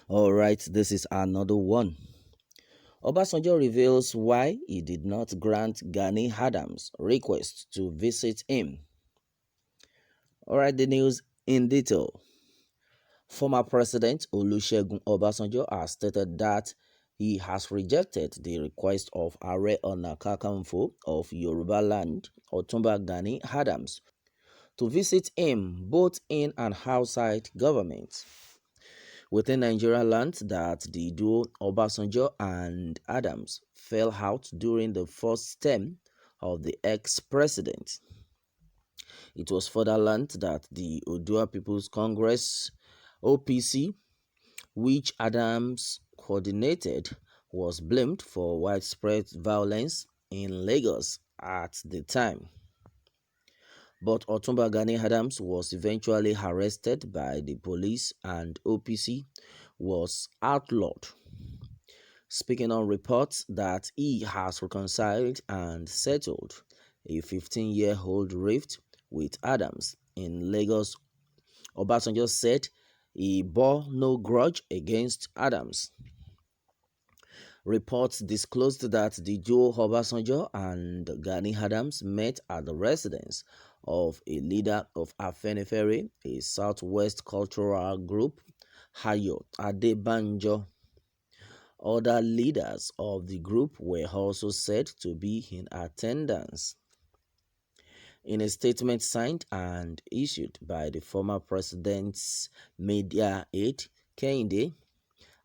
All right, this is another one. Obasanjo reveals why he did not grant Gani Adams' request to visit him. All right, the news in detail. Former President Olusegun Obasanjo has stated that he has rejected the request of Are Ona Kakanfo of Yoruba land, Otumba Gani Adams, to visit him both in and outside government. Within Nigeria learned that the duo Obasanjo and Adams fell out during the first term of the ex-president. It was further learned that the Odua People's Congress OPC, which Adams coordinated, was blamed for widespread violence in Lagos at the time. But Otumba Gani Adams was eventually arrested by the police and OPC was outlawed. Speaking on reports that he has reconciled and settled a 15-year-old rift with Adams in Lagos, Obasanjo said he bore no grudge against Adams. Reports disclosed that the duo Obasanjo and Gani Adams met at the residence of a leader of Afenifere, a Southwest cultural group, Hayo Adebanjo. Other leaders of the group were also said to be in attendance. In a statement signed and issued by the former president's media aide, Kehinde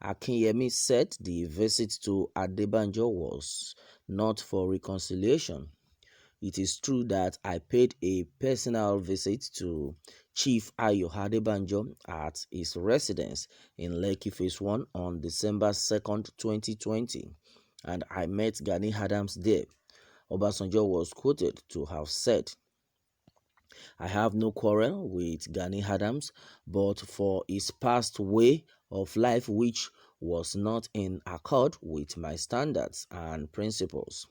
Akinyemi said the visit to Adebanjo was not for reconciliation. It is true that I paid a personal visit to Chief Ayo Adebanjo at his residence in Lekki Phase 1 on December 2nd, 2020, and I met Gani Adams there. Obasanjo was quoted to have said, I have no quarrel with Gani Adams, but for his past way of life which was not in accord with my standards and principles.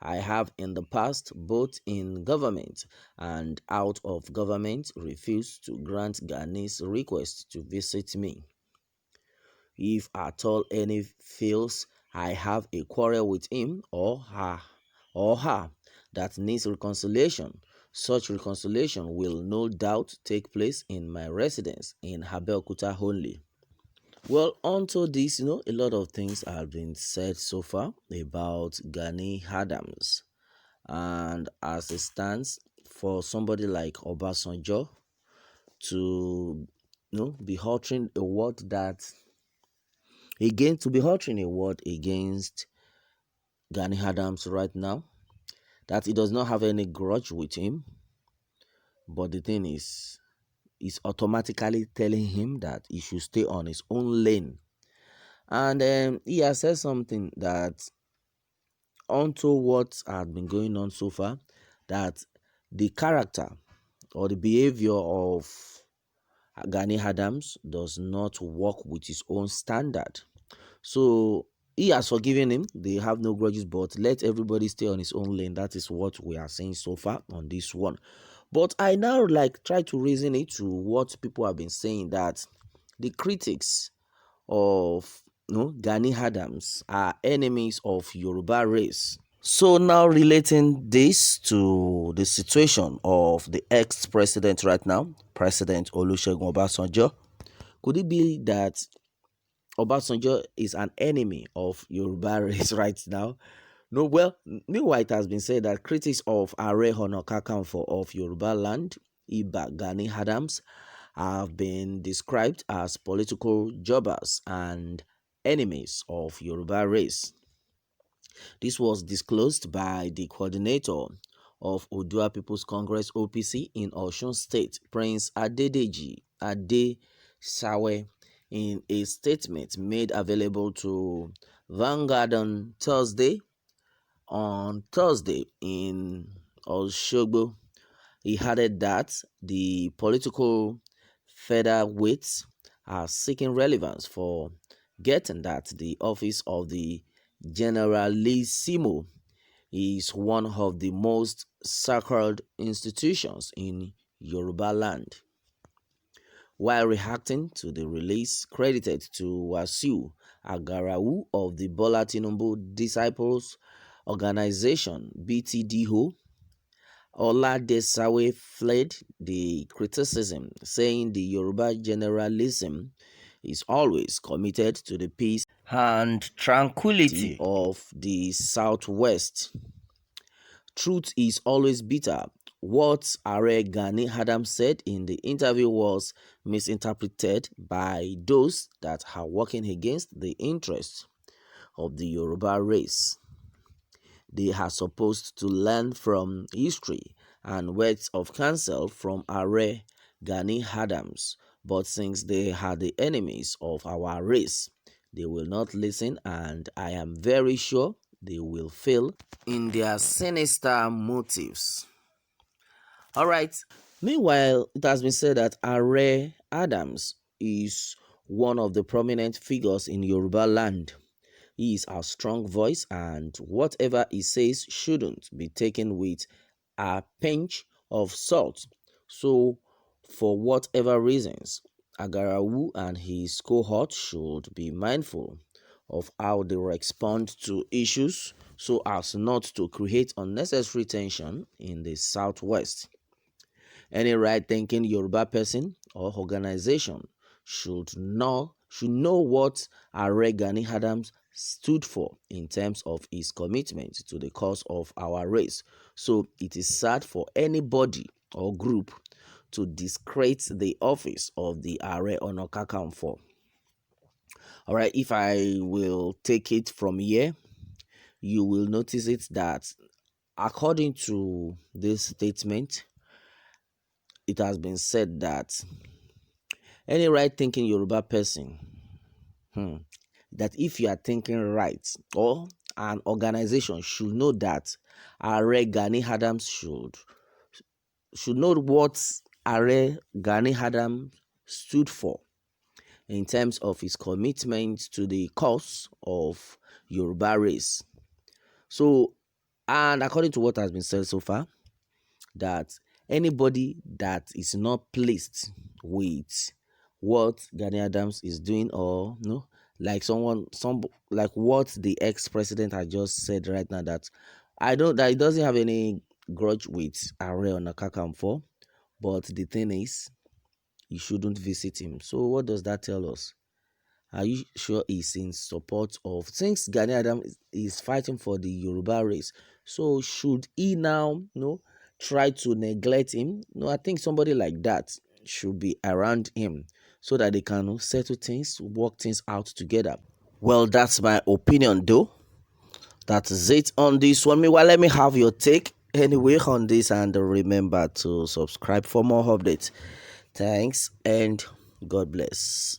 I have in the past, both in government and out of government, refused to grant Gani's request to visit me. If at all any feels I have a quarrel with him or her that needs reconciliation, such reconciliation will no doubt take place in my residence in Abeokuta only. Well, onto this, a lot of things have been said so far about Gani Adams. And as it stands, for somebody like Obasanjo to be uttering a word against Gani Adams right now, that he does not have any grudge with him, but the thing is automatically telling him that he should stay on his own lane. And he has said something that onto what had been going on so far, that the character or the behavior of Gani Adams does not work with his own standard. So he has forgiven him. They have no grudges, but let everybody stay on his own lane. That is what we are saying so far on this one. But I now try to reason it to what people have been saying, that the critics of Gani Adams are enemies of Yoruba race. So now relating this to the situation of the ex-president right now, President Olusegun Obasanjo, could it be that Obasanjo is an enemy of Yoruba race right now? No, well, meanwhile, it has been said that critics of Are Ona Kakanfo of Yoruba land, Iba Gani Adams, have been described as political jobbers and enemies of Yoruba race. This was disclosed by the coordinator of Odua People's Congress OPC in Osun State, Prince Adedeji Adesawe, in a statement made available to Vanguard on Thursday in Osogbo. He added that the political featherweights are seeking relevance for getting that the office of the Generalissimo is one of the most sacred institutions in Yoruba land. while reacting to the release credited to Wasiu Agarawu of the Bola Tinubu Disciples Organization (BTDO), Oladesawe fled the criticism, saying the Yoruba generalism is always committed to the peace and tranquility of the Southwest. Truth is always bitter. What Are Gani Adams said in the interview was misinterpreted by those that are working against the interests of the Yoruba race. They are supposed to learn from history and words of counsel from Are Gani Adams, but since they are the enemies of our race, they will not listen, and I am very sure they will fail in their sinister motives. All right. Meanwhile, it has been said that Are Adams is one of the prominent figures in Yoruba land. He is a strong voice, and whatever he says shouldn't be taken with a pinch of salt. So, for whatever reasons, Agarawu and his cohort should be mindful of how they respond to issues so as not to create unnecessary tension in the Southwest. Any right-thinking Yoruba person or organization should know what Are Gani Adams stood for in terms of his commitment to the cause of our race. So it is sad for anybody or group to discredit the office of the Are Ona Kakanfo. All right, if I will take it from here, you will notice it that according to this statement, it has been said that any right thinking Yoruba person, that if you are thinking right, or an organization should know that Are Gani Adams should know what Are Gani Adams stood for in terms of his commitment to the cause of Yoruba race. So, and according to what has been said so far, that anybody that is not pleased with what Gani Adams is doing, or no, like like what the ex-president had just said right now, that he doesn't have any grudge with Are Ona Kakanfo, but the thing is, you shouldn't visit him. So what does that tell us? Are you sure he's in support of, since Gani Adams is fighting for the Yoruba race? So should he now, try to neglect him? No, I think somebody like that should be around him so that they can settle things, work things out together. Well, that's my opinion, though. That is it on this one. Meanwhile, let me have your take anyway on this, and remember to subscribe for more updates. Thanks and God bless.